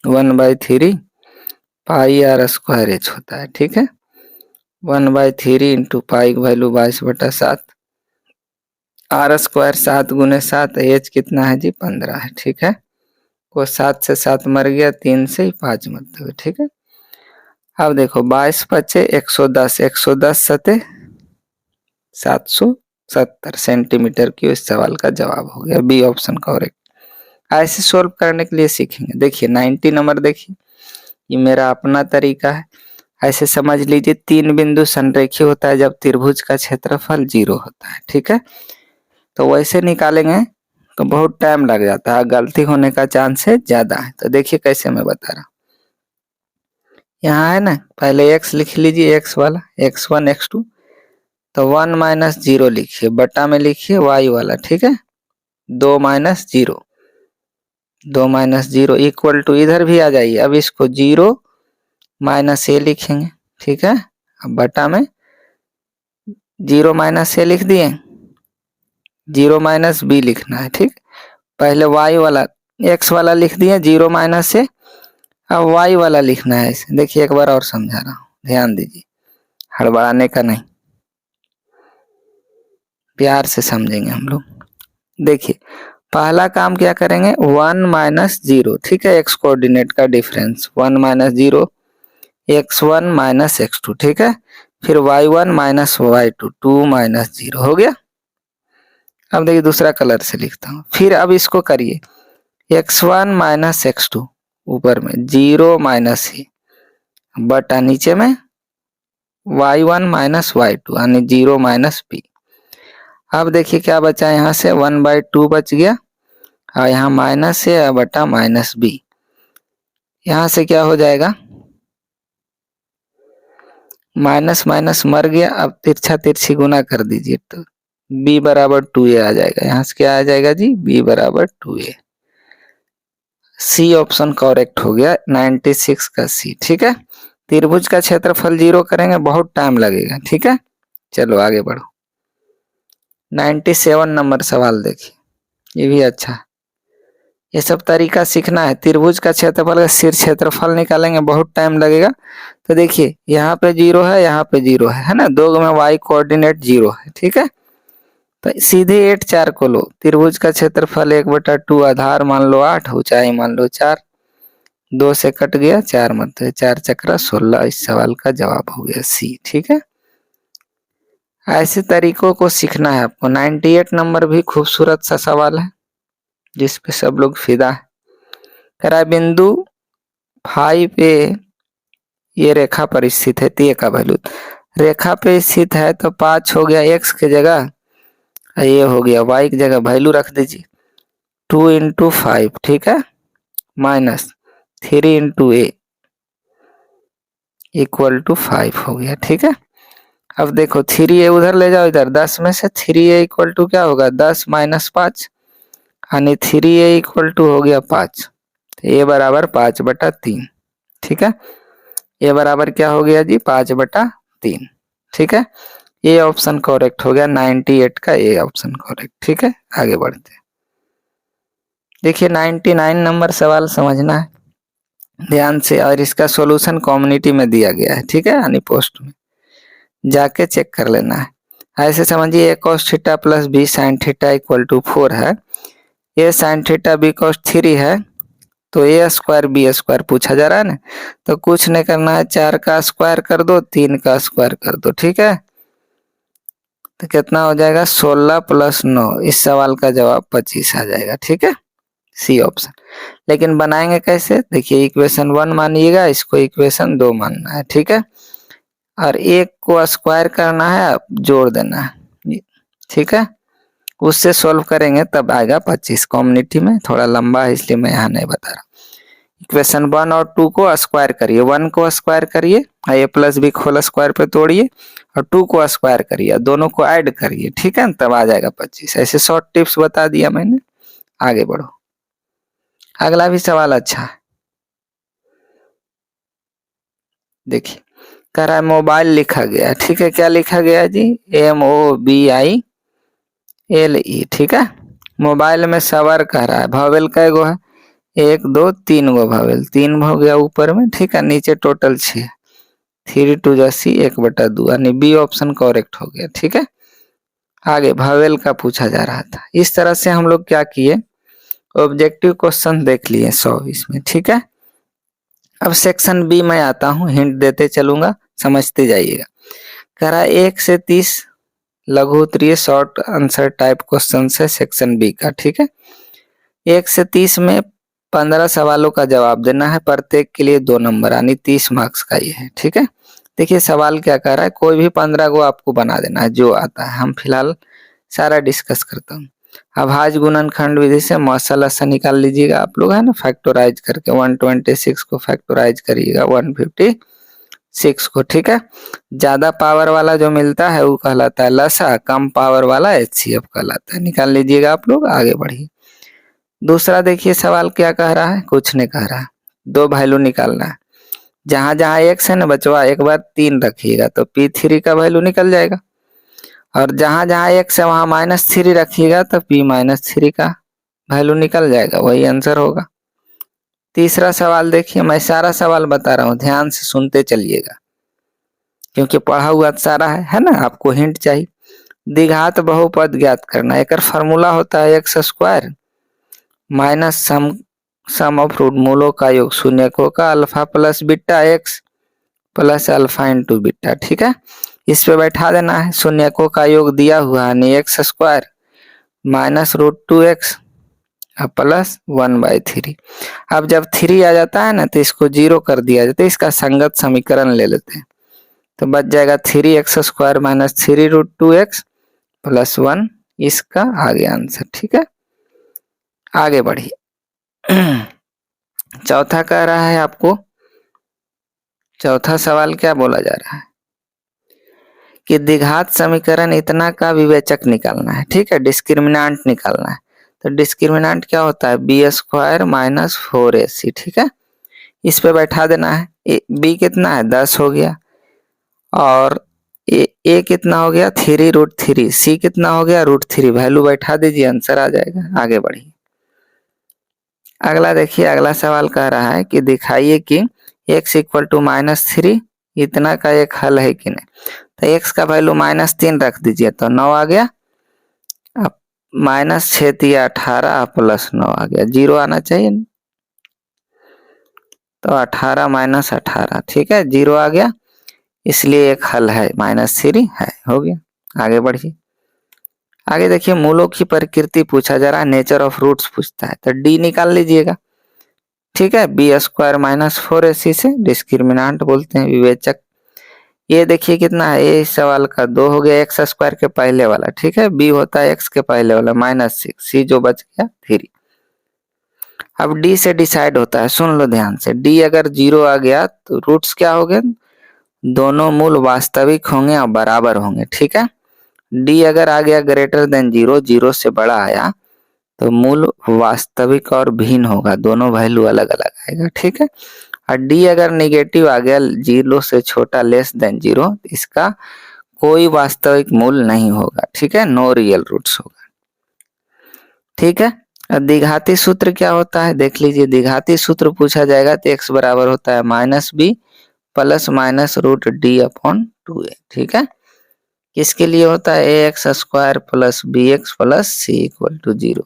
1/3 pi r square h होता है, ठीक है। 1/3 इंटू पाई की वैल्यू 22/7, आर स्क्वायर 7 गुने 7, एच कितना है जी? 15 है, ठीक है। को 7 से 7 मर गया, 3 से 5 मतलब है, ठीक है। अब देखो 22 बचे 110, 110 सते 770 सेंटीमीटर की। इस सवाल का जवाब हो गया बी ऑप्शन करेक्ट। ऐसे सोल्व करने के लिए सीखेंगे। देखिए 90 नंबर, देखिए ये मेरा अपना तरीका है। ऐसे समझ लीजिए 3 बिंदु संरेखीय होता है जब त्रिभुज का क्षेत्रफल 0 होता है, ठीक है। तो वैसे निकालेंगे तो बहुत टाइम लग जाता है, गलती होने का चांसेस ज्यादा है। तो देखिए कैसे मैं बता रहा हूँ। यहाँ है ना, पहले x लिख लीजिए, x वाला x1 x2, तो 1 माइनस 0 लिखिए, बटा में लिखिए y वाला, ठीक है। 2 माइनस 0, 2 माइनस 0 इक्वल टू, इधर भी आ जाइए, अब इसको 0 माइनस ए लिखेंगे, ठीक है। अब बटा में 0 माइनस ए लिख दिए, 0 माइनस बी लिखना है, ठीक। पहले y वाला x वाला लिख दिए 0 माइनस ए, अब y वाला लिखना है इसे। देखिए एक बार और समझा रहा हूँ, ध्यान दीजिए, हड़बड़ाने का नहीं, प्यार से समझेंगे हम लोग। देखिए पहला काम क्या करेंगे, 1 माइनस 0, ठीक है, x कोऑर्डिनेट का difference 1 minus 0, x1 minus x2, ठीक है। फिर y1 माइनस y2, 2 माइनस 0 हो गया। अब देखिए दूसरा कलर से लिखता हूँ, फिर अब इसको करिए x1 माइनस x2, ऊपर में 0 माइनस ए, बटा नीचे में y1 माइनस y2 यानी 0 माइनस बी। अब देखिए क्या बचा, यहाँ से 1/2 बच गया और यहाँ माइनस है बटा माइनस बी। यहाँ से क्या हो जाएगा, माइनस माइनस मर गया। अब तिरछा तिरछी गुना कर दीजिए तो b बराबर 2a आ जाएगा। यहाँ से क्या आ जाएगा जी? b बराबर 2a। सी ऑप्शन करेक्ट हो गया, 96 का सी, ठीक है। त्रिभुज का क्षेत्रफल 0 करेंगे, बहुत टाइम लगेगा, ठीक है। चलो आगे बढ़ो। 97 नंबर सवाल देखिए, ये भी अच्छा है। ये सब तरीका सीखना है। त्रिभुज का क्षेत्रफल का सिर क्षेत्रफल निकालेंगे, बहुत टाइम लगेगा। तो देखिए यहाँ पे 0 है, यहाँ पे 0 है ना, दो में y कोऑर्डिनेट 0 है, ठीक है। तो सीधे 8 4 को लो, त्रिभुज का क्षेत्रफल 1/2, आधार मान लो 8, ऊंचाई मान लो 4, 2 से कट गया 4 मतलब 4 चक्रा 16। इस सवाल का जवाब हो गया सी, ठीक है। ऐसे तरीकों को सीखना है आपको। 98 नंबर भी खूबसूरत सा सवाल है जिसपे सब लोग फिदा है। करा बिंदु 5A ये रेखा पर स्थित है तो ये का वैल्यू, रेखा पे स्थित है तो 5 हो गया एक्स की जगह, ये हो गया वाई की जगह वैल्यू रख दीजिए 2 इंटू 5, ठीक है, minus 3 into A equal to 5 हो गया, ठीक है। अब देखो 3a उधर ले जाओ, इधर 10 में से 3a इक्वल टू क्या होगा 10 माइनस 5, यानी 3a इक्वल टू हो गया 5, तो a बराबर 5/3, ठीक है। a बराबर क्या हो गया जी 5/3, ठीक है। ये ऑप्शन करेक्ट हो गया, 98 का ए ऑप्शन करेक्ट, ठीक है। आगे बढ़ते हैं, देखिए 99 नंबर सवाल समझना है ध्यान से, और इसका सॉल्यूशन कम्युनिटी में दिया गया है, ठीक है, यानी पोस्ट में जाके चेक कर लेना है। ऐसे समझिए a cos theta plus b sin theta equal to 4 है, a sin theta b cos 3 है, तो a स्क्वायर b स्क्वायर पूछा जा रहा है ना, तो कुछ नहीं करना है, 4 का स्क्वायर कर दो, 3 का स्क्वायर कर दो, ठीक है। तो कितना हो जाएगा 16 प्लस 9, इस सवाल का जवाब 25 आ जाएगा, ठीक है, सी ऑप्शन। लेकिन बनाएंगे कैसे, देखिए इक्वेशन 1 मानिएगा, इसको इक्वेशन 2 मानना है, ठीक है, और एक को स्क्वायर करना है, जोड़ देना है, ठीक है, उससे सॉल्व करेंगे तब आएगा 25। कम्युनिटी में थोड़ा लंबा है इसलिए मैं यहाँ नहीं बता रहा। इक्वेशन 1 और 2 को स्क्वायर करिए, 1 को स्क्वायर करिए, ए प्लस बी होल स्क्वायर पे तोड़िए, और 2 को स्क्वायर करिए, दोनों को ऐड करिए, ठीक है, तब आ जाएगा 25। ऐसे शॉर्ट टिप्स बता दिया मैंने, आगे बढ़ो। अगला भी सवाल अच्छा है, देखिए कह रहा है मोबाइल लिखा गया है, ठीक है, क्या लिखा गया है जी MOBILE, ठीक है। मोबाइल में सवर कह रहा है, भावेल कै गो है 1 2 3 गो भावेल, 3 हो गया ऊपर में, ठीक है, नीचे टोटल 6, 3 2 जा सी 1/2, यानी बी ऑप्शन करेक्ट हो गया, ठीक है। आगे भावेल का पूछा जा रहा था, इस तरह से हम लोग क्या किए, ऑब्जेक्टिव क्वेश्चन देख लिए 100 इसमें, ठीक है। अब सेक्शन बी में आता हूँ, हिंट देते चलूंगा, समझते जाइएगा। कह रहा है 1 से 30 लघु उत्तरीय शॉर्ट आंसर टाइप क्वेश्चन है सेक्शन बी का, ठीक है। 1 से 30 में 15 सवालों का जवाब देना है, प्रत्येक के लिए 2 नंबर, यानी 30 मार्क्स का ये है, ठीक है। देखिए सवाल क्या कह रहा है, कोई भी 15 को आपको बना देना है जो आता है, हम फिलहाल सारा डिस्कस करता हूँ। अभाज्य गुणनखंड विधि से मौसल लसा निकाल लीजिएगा आप लोग, है ना, फैक्टराइज करके 126 को फैक्टराइज करिएगा 156 को, ठीक है। ज्यादा पावर वाला जो मिलता है वो कहलाता है लसा, कम पावर वाला HCF कहलाता है, निकाल लीजिएगा आप लोग, आगे बढ़िए। दूसरा देखिए सवाल क्या कह रहा है, कुछ नहीं कह रहा है, 2 वैल्यू निकालना है, जहां जहां x है ना बचवा, एक बार 3 रखिएगा तो P3 का वैल्यू निकल जाएगा, और जहां जहां x है वहां -3 रखिएगा तो P-3 का वैल्यू निकल जाएगा, वही आंसर होगा। तीसरा सवाल देखिए, मैं सारा सवाल बता रहा हूँ, ध्यान से सुनते चलिएगा, क्योंकि पढ़ा हुआ सारा है ना, आपको हिंट चाहिए। द्विघात बहुपद ज्ञात करना, एक फार्मूला होता है x square minus sum of root मूलों का योग शून्यकों का alpha plus beta x plus alpha into beta, ठीक है। इस पे बैठा देना है, शून्यकों का योग दिया हुआ है x square minus √2x plus 1/3। अब जब 3 आ जाता है ना तो इसको 0 कर दिया जाता है, इसका संगत समीकरण ले लेते हैं, तो बच जाएगा 3x² माइनस 3√2x प्लस 1, इसका आगे आंसर, ठीक है। आगे बढ़िए। चौथा कह रहा है आपको, चौथा सवाल क्या बोला जा रहा है कि द्विघात समीकरण इतना का विवेचक निकालना है, ठीक है, डिस्क्रिमिनेंट निकालना है। तो डिस्क्रिमिनेंट क्या होता है b² माइनस 4ac, ठीक है, इस पे बैठा देना है। b कितना है 10 हो गया, और a कितना हो गया 3√3, c कितना हो गया √3, वैल्यू बैठा दीजिए, आंसर आ जाएगा। आगे बढ़िए, अगला देखिए, अगला सवाल कह रहा है कि दिखाइए कि x = -3 इतना का एक हल है कि नहीं, तो x का वैल्यू -3 रख दीजिए तो 9 आ गया, अब -6 18 प्लस 9 आ गया, 0 आना चाहिए, तो 18 - 18, ठीक है, 0 आ गया, इसलिए एक हल है, -3 है, हो गया। आगे बढ़िए, आगे देखिए मूलों की प्रकृति पूछा जा रहा है, नेचर ऑफ रूट्स पूछता है, तो डी निकाल लीजिएगा, ठीक है, बी स्क्वायर माइनस 4ac से डिस्क्रिमिनांट बोलते हैं विवेचक। ये देखिए कितना है, ये इस सवाल का 2 हो गया एक्स स्क्वायर के पहले वाला, ठीक है, बी होता है एक्स के पहले वाला -6, सी जो बच गया 3। अब डी से डिसाइड होता है, सुन लो ध्यान से, डी अगर 0 आ गया तो रूट्स क्या हो गए, दोनों मूल वास्तविक होंगे और बराबर होंगे, ठीक है। डी अगर आ गया ग्रेटर देन 0, 0 से बड़ा आया तो मूल वास्तविक और भिन्न होगा, दोनों वैल्यू अलग अलग आएगा, ठीक है। और डी अगर निगेटिव आ गया 0 से छोटा लेस देन 0, इसका कोई वास्तविक मूल नहीं होगा, ठीक है, नो रियल रूट्स होगा, ठीक है। द्विघाती सूत्र क्या होता है देख लीजिए, द्विघाती सूत्र पूछा जाएगा तो x बराबर होता है -b plus minus root D upon 2a, ठीक है। किसके लिए होता है, ax square plus bx plus c equal to 0।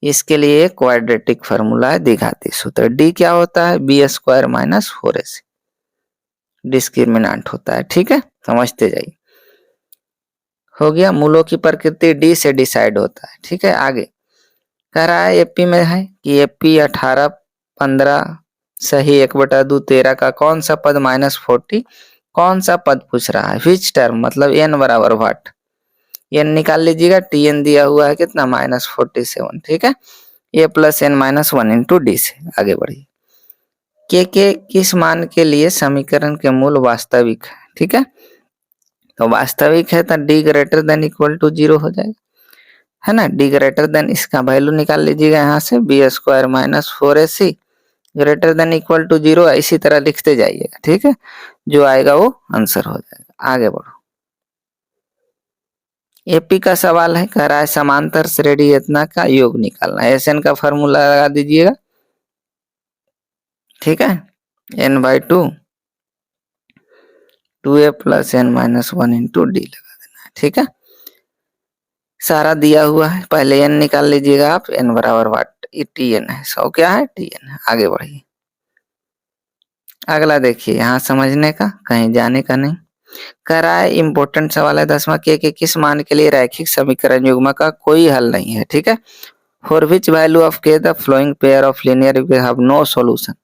इसके लिए क्वाड्रेटिक फार्मूला है द्विघाती सूत्र। डी क्या होता है, बी स्क्वायर माइनस 4ac डिस्क्रिमिनांट होता है, ठीक है, समझते जाइए। हो गया, मूलों की प्रकृति डी से डिसाइड होता है, ठीक है। आगे कह रहा है एपी में है कि एपी 18 15 सही 1/2 13 का कौन सा पद -40, कौन सा पद पूछ रहा है, विच टर्म, मतलब एन बराबर व्हाट, एन निकाल लीजिएगा, टी एन दिया हुआ है कितना -47, ठीक है। ए प्लस एन -1 इंटू डी से आगे बढ़िए। के किस मान के लिए समीकरण के मूल वास्तविक है, ठीक है, तो वास्तविक है तो D greater than equal to 0 हो जाएगा, है ना। डी ग्रेटर देन, इसका वैल्यू निकाल लीजिएगा यहाँ से, B square minus 4ac greater than equal to 0, इसी तरह लिखते जाइएगा, ठीक है, जो आएगा वो आंसर हो जाएगा। आगे बढ़ो, एपी का सवाल है, कह रहा है समांतर श्रेणी इतना का योग निकालना है, एसएन का फॉर्मूला लगा दीजिएगा, ठीक है, n/2 2a plus n -1 into D लगा देना है, ठीक है। सारा दिया हुआ है, पहले n निकाल लीजिएगा आप, n बराबर वाट tn है, 100 क्या है tn है। आगे बढ़िए, अगला देखिए, यहाँ समझने का कहीं जाने का नहीं। कह रहा है इंपॉर्टेंट सवाल है 10वां, के किस मान के लिए रैखिक समीकरण युग्म का कोई हल नहीं है, ठीक है। For which value of K the following pair of linear will have no solution,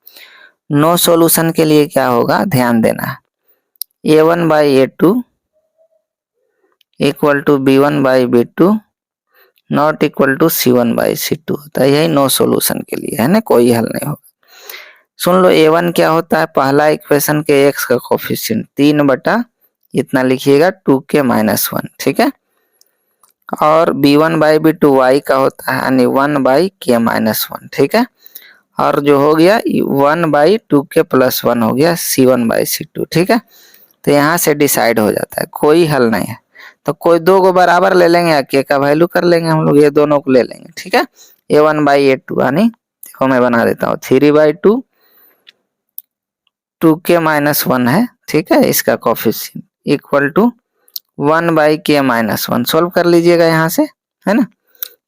no solution के लिए क्या होगा ध्यान देना है, a1/a2 equal to b1/b2 not equal to c1/c2 होता है, यही नो सॉल्यूशन के लिए है ना, कोई हल नहीं होगा। सुन लो, a1 क्या होता है, पहला इक्वेशन के x का कोफिशिएंट 3 बटा इतना लिखिएगा 2k - 1, ठीक है। और b1/b2 y का होता है यानी 1/k - 1, ठीक है। और जो हो गया 1/2k + 1 हो गया c1/c2, ठीक है। तो यहाँ से डिसाइड हो जाता है, कोई हल नहीं है, तो कोई दो को बराबर ले लेंगे, के का वैल्यू कर लेंगे हम लोग, ये दोनों को ले लेंगे, ठीक है। a1/a2 यानी देखो मैं बना देता हूँ 3/2 2k - 1 है, ठीक है, इसका coefficient equal to 1/k - 1 solve कर लीजिएगा यहाँ से, है ना।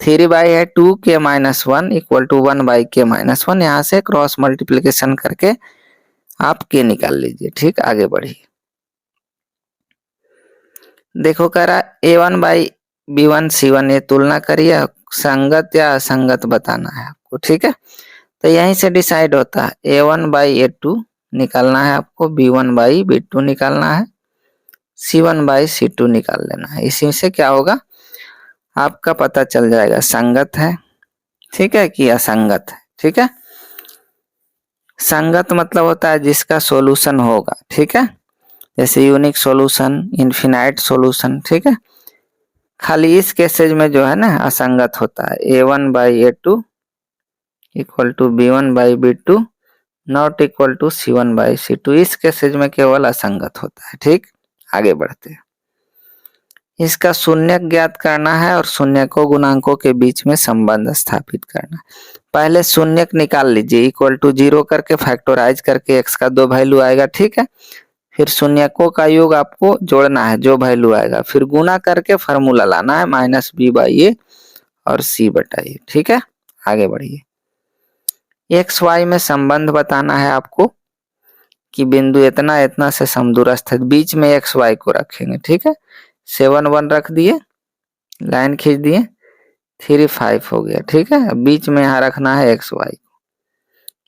3 है 2k - 1 इक्वल टू 1/k - 1, यहाँ से क्रॉस मल्टीप्लीकेशन करके आप के निकाल लीजिए, ठीक। आगे बढ़िए, देखो कह रहा a1/b1 c1, ये तुलना करिए, संगत या असंगत बताना है आपको, ठीक है। तो यहीं से डिसाइड होता है, a1/a2 निकालना है आपको, b1/b2 निकालना है, c1/c2 निकाल लेना है। इसी से क्या होगा आपका पता चल जाएगा संगत है, ठीक है, कि असंगत है, ठीक है। संगत मतलब होता है जिसका सॉल्यूशन होगा, ठीक है, जैसे यूनिक सॉल्यूशन, इनफिनाइट सॉल्यूशन, ठीक है। खाली इस केसेज में जो है ना असंगत होता है, a1/a2 equal to b1/b2 not equal to c1/c2, इस केसेज में केवल असंगत होता है, ठीक। आगे बढ़ते हैं, इसका शून्यक ज्ञात करना है और शून्यकों गुणांकों के बीच में संबंध स्थापित करना है। पहले शून्यक निकाल लीजिए, इक्वल टू 0 करके फैक्टराइज करके x का 2 वैल्यू आएगा, ठीक है। फिर शून्यकों का योग आपको जोड़ना है, जो वैल्यू आएगा, फिर गुना करके फार्मूला लाना है -b/a और c/a, ठीक है। आगे बढ़िए, एक्स वाई में संबंध बताना है आपको कि बिंदु इतना इतना से समदूरस्थ है, बीच में एक्स वाई को रखेंगे, ठीक है। 7 1 रख दिए, लाइन खींच दिए, 3 5 हो गया, ठीक है। बीच में यहाँ रखना है एक्स वाई को,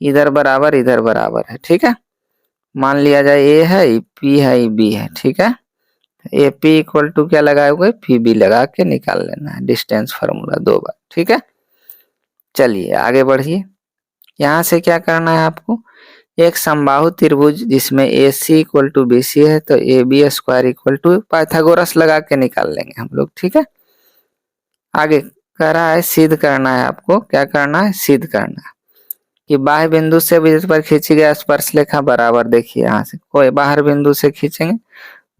इधर बराबर है, ठीक है। मान लिया जाए ए है, पी है, बी है, ठीक है। ए पी इक्वल टू क्या लगाए हुए, पी बी लगा के निकाल लेना है डिस्टेंस फार्मूला 2 बार, ठीक है। चलिए आगे बढ़िए। यहाँ से क्या करना है आपको, एक समबाहु त्रिभुज जिसमें A C equal to B C है तो A B square equal to Pythagoras लगा के निकाल लेंगे हम लोग, ठीक है। आगे कह रहा है सिद्ध करना है आपको, क्या करना है, सिद्ध करना है कि बाह्य बिंदु से विद्युत पर खींची गई स्पर्शरेखा बराबर, देखिए यहाँ से कोई बाहर बिंदु से खींचेंगे,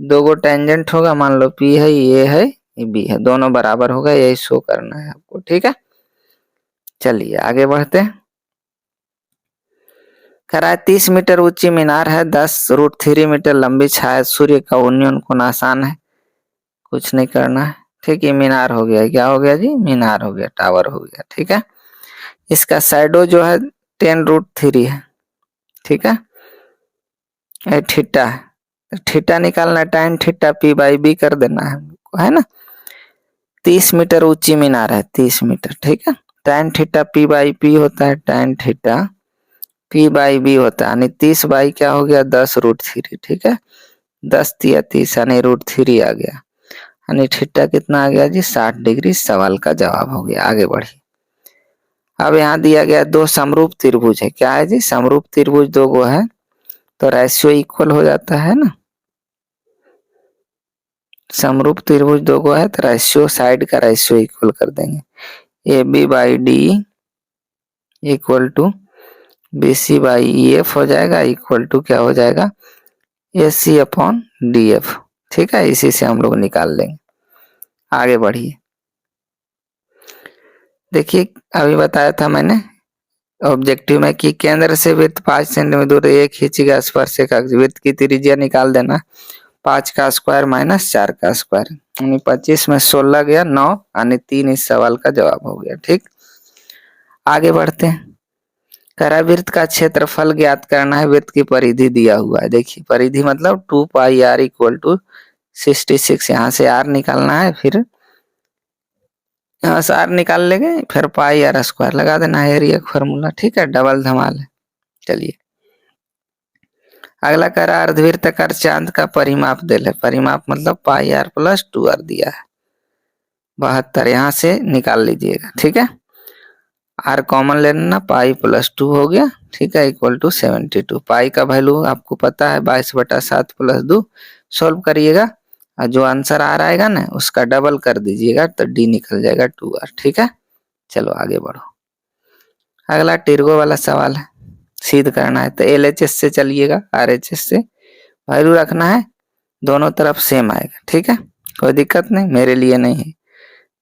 दो गो टेंजेंट होगा, मान लो पी है, ये बी है, दोनों बराबर होगा, यही शो करना है आपको, ठीक है। चलिए आगे बढ़ते हैं। कह रहा है 30 मीटर ऊंची मीनार है, 10√3 मीटर लंबी छाया सूर्य का उन्नयन कोण आसान है, कुछ नहीं करना है, ठीक है। मीनार हो गया, क्या हो गया जी, मीनार हो गया, टावर हो गया, ठीक है। इसका साइडो जो है 10√3 है, ठीक है। थीटा है, थीटा निकालना है, tan theta P by B कर देना है ना। 30 मीटर ऊंची मीनार है, 30 मीटर, ठीक है। tan theta P by P होता है, tan theta P by B होता है, यानी 30 बाई क्या हो गया, 10√3, ठीक है। 10 तिया 30 यानी √3 आ गया, यानी थीटा कितना आ गया जी, 60 डिग्री। सवाल का जवाब हो गया। आगे बढ़िए। अब यहाँ दिया गया दो समरूप त्रिभुज है, क्या है जी, समरूप त्रिभुज दो गो है तो रेशियो इक्वल हो जाता है ना। समरूप त्रिभुज दो गो है तो रेशियो, साइड का रेशियो इक्वल कर देंगे। A B by D equal to B C by E F हो जाएगा, इक्वल टू क्या हो जाएगा, A C upon D F, ठीक है। इसी से हम लोग निकाल लेंगे। आगे बढ़िए। देखिए अभी बताया था मैंने ऑब्जेक्टिव में कि केंद्र से वृत्त 5 सेंटीमीटर दूर एक खींची गई स्पर्शरेखा, वृत्त की त्रिज्या निकाल देना, 5 का स्क्वायर माइनस 4 का स्क्वायर, यानी 25 में 16 गया 9, यानी 3 इस सवाल का जवाब हो गया, ठीक। आगे बढ़ते हैं। वृत्त का क्षेत्रफल ज्ञात करना है, वृत्त की परिधि दिया हुआ है, देखिए परिधि मतलब 2 पाई आर इक्वल टू 66, यहाँ से आर निकालना है, फिर यहाँ से आर निकाल लेंगे, फिर पाई आर स्क्वायर लगा देना है, एरिया फॉर्मूला, ठीक है। डबल धमाल है। चलिए अगला कह रहा है अर्धवृत्ताकार चांद का परिमाप दे ले, परिमाप मतलब पाई आर प्लस 2 आर दिया है 72, यहाँ से निकाल लीजिएगा, ठीक है। आर कॉमन लेना, पाई प्लस 2 हो गया, ठीक है, इक्वल टू 72। पाई का वैल्यू आपको पता है 22/7 प्लस 2, सोल्व करिएगा और जो आंसर आ आएगा ना उसका डबल कर दीजिएगा तो डी निकल जाएगा 2r, ठीक है। चलो आगे बढ़ो। अगला टिर्गो वाला सवाल है, सिद्ध करना है तो LHS से चलिएगा, RHS से वैल्यू रखना है, दोनों तरफ सेम आएगा, ठीक है, कोई दिक्कत नहीं, मेरे लिए नहीं है।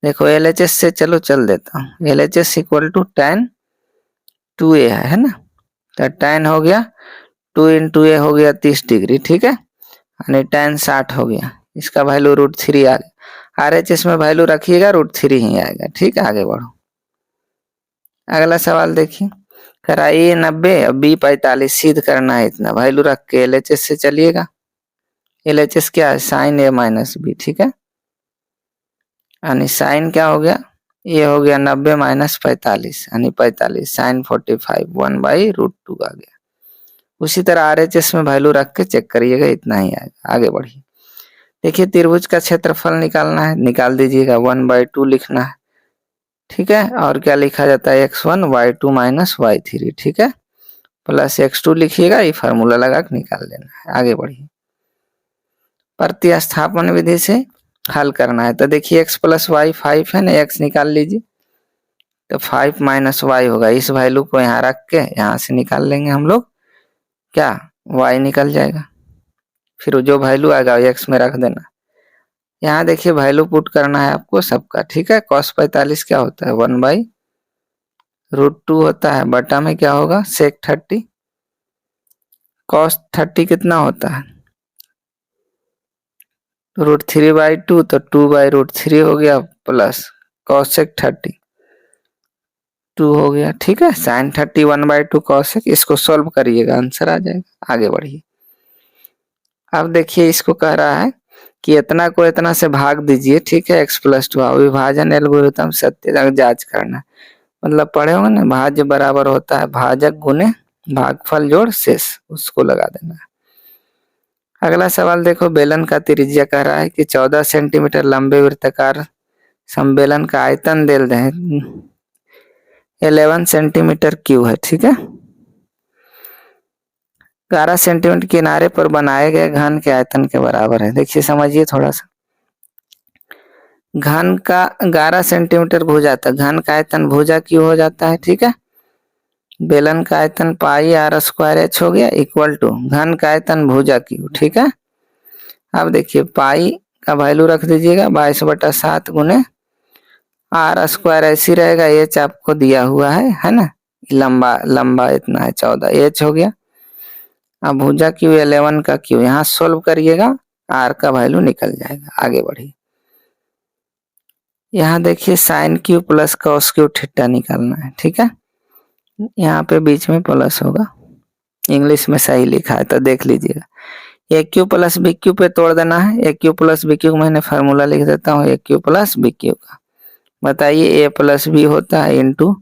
देखो LHS से चलो चल देता हूँ, LHS equal to tan 2a है ना, तो tan हो गया 2 इंटू ए हो गया 30 डिग्री, ठीक है, यानी tan 60 हो गया, इसका वैल्यू √3 आ गया। RHS में वैल्यू रखिएगा √3 ही आएगा, ठीक है। आगे बढ़ो। अगला सवाल देखिए, करा ए 90 और बी 45, सिद्ध करना है, इतना वैल्यू रख के LHS से चलिएगा। LHS क्या है, साइन ए माइनस बी, ठीक है, यानी साइन क्या हो गया, ये हो गया 90 माइनस 45 यानी 45, साइन 45 1/√2 आ गया। उसी तरह RHS में वैल्यू रख के चेक करिएगा, इतना ही आएगा। आगे बढ़िए। देखिए त्रिभुज का क्षेत्रफल निकालना है, निकाल दीजिएगा, 1/2 लिखना है, ठीक है। और क्या लिखा जाता है, x1 y2 माइनस y3, ठीक है, प्लस x2 लिखिएगा, ये फार्मूला लगा के निकाल लेना है। आगे बढ़िए। प्रतिस्थापन विधि से हल करना है तो देखिए x प्लस वाई 5 है ना, x निकाल लीजिए तो 5 माइनस वाई होगा, इस वैल्यू को यहाँ रख के यहाँ से निकाल लेंगे हम लोग, क्या y निकल जाएगा, फिर जो वैल्यू आएगा x में रख देना। यहाँ देखिए वैल्यू पुट करना है आपको सबका, ठीक है। cos 45 क्या होता है, 1/√2 होता है, बटा में क्या होगा sec 30, cos 30 कितना होता है √3/2, तो 2/√3 हो गया, प्लस cosec 30 2 हो गया, ठीक है। sin 30 1/2 cosec, इसको सॉल्व करिएगा, आंसर आ जाएगा। आगे बढ़िए। अब देखिए इसको कह रहा है कि इतना को इतना से भाग दीजिए, ठीक है, x प्लस 2, विभाजन एल्गोरिथम सत्य जांच करना, मतलब पढ़े होंगे ना, भाज्य बराबर होता है भाजक गुने भागफल जोड़ शेष उसको लगा देना है। अगला सवाल देखो, बेलन का त्रिज्या कह रहा है कि 14 सेंटीमीटर लंबे वृत्ताकार समबेलन का आयतन दे रहे हैं 11 सेंटीमीटर क्यूब है, ठीक है। 11 सेंटीमीटर किनारे पर बनाए गए घन के आयतन के बराबर है। देखिए समझिए थोड़ा सा, घन का 11 सेंटीमीटर भुजा था, घन का आयतन भुजा क्यू हो जाता है, ठीक है। बेलन का आयतन पाई आर स्क्वायर एच हो गया इक्वल टू घन का आयतन भुजा क्यू, ठीक है। अब देखिए पाई का वैल्यू रख दीजिएगा 22/7 गुने आर स्क्वायर ऐसी रहेगा, एच आपको दिया हुआ है ना, लंबा लंबा इतना है 14, एच हो गया। अब भुजा क्यू 11 का क्यू यहाँ सोल्व करिएगा, आर का वैल्यू निकल जाएगा। आगे बढ़िए, यहाँ देखिए sine Q plus cos Q theta निकालना है, ठीक है। यहाँ पे बीच में प्लस होगा, इंग्लिश में सही लिखा है तो देख लीजिएगा। A Q plus B Q पे तोड़ देना है, A Q plus B Q मैंने फार्मूला लिख देता हूँ, A Q plus B Q का। बताइए ए प्लस बी होता है into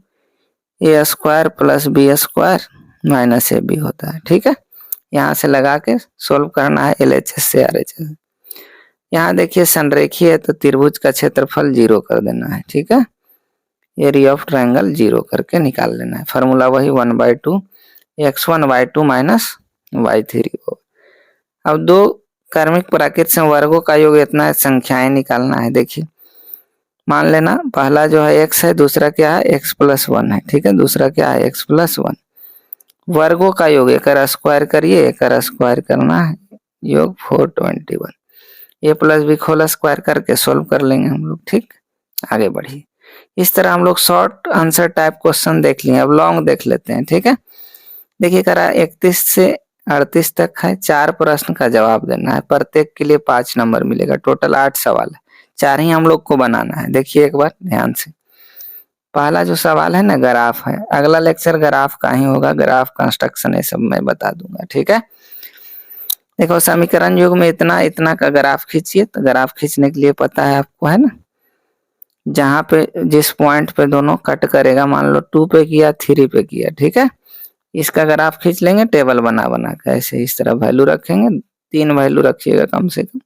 A square plus B square minus A B होता है, ठीक है। यहाँ से लगा के सोल्व करना है एल एच एस से आर एच एस। यहाँ देखिए संरेखीय है तो त्रिभुज का क्षेत्रफल 0 कर देना है, ठीक है। एरिया ऑफ ट्रायंगल 0 करके निकाल लेना है। फार्मूला वही 1/2 x1/2 माइनस y3 हो। अब दो क्रमिक प्राकृत संवर्गों का योग इतना है, संख्याएं निकालना है। देखिए मान लेना पहला जो है x है, दूसरा क्या है x+1 है, ठीक है। दूसरा क्या है x+1, वर्गों का योग एक स्क्वायर करिए, एक स्क्वायर करना है, योग 421, ए प्लस बी होल स्क्वायर करके सोल्व कर लेंगे हम लोग, ठीक। आगे बढ़िए, इस तरह हम लोग शॉर्ट आंसर टाइप क्वेश्चन देख लिए, अब लॉन्ग देख लेते हैं, ठीक है। देखिए करा 31 से 38 तक है, 4 प्रश्न का जवाब देना है, प्रत्येक के लिए 5 नंबर मिलेगा, टोटल 8 सवाल है, 4 ही हम लोग को बनाना है। देखिए एक बार ध्यान से, पहला जो सवाल है ना ग्राफ है, अगला लेक्चर ग्राफ का ही होगा, ग्राफ कंस्ट्रक्शन ये सब मैं बता दूंगा, ठीक है। देखो समीकरण युग में इतना इतना का ग्राफ खींचिए, तो ग्राफ खींचने के लिए पता है आपको, है ना, जहां पे जिस पॉइंट पे दोनों कट करेगा, मान लो 2 पे किया 3 पे किया, ठीक है। इसका ग्राफ खींच लेंगे टेबल बना बना के, ऐसे इस तरह वैल्यू रखेंगे, 3 वैल्यू रखिएगा कम से कम,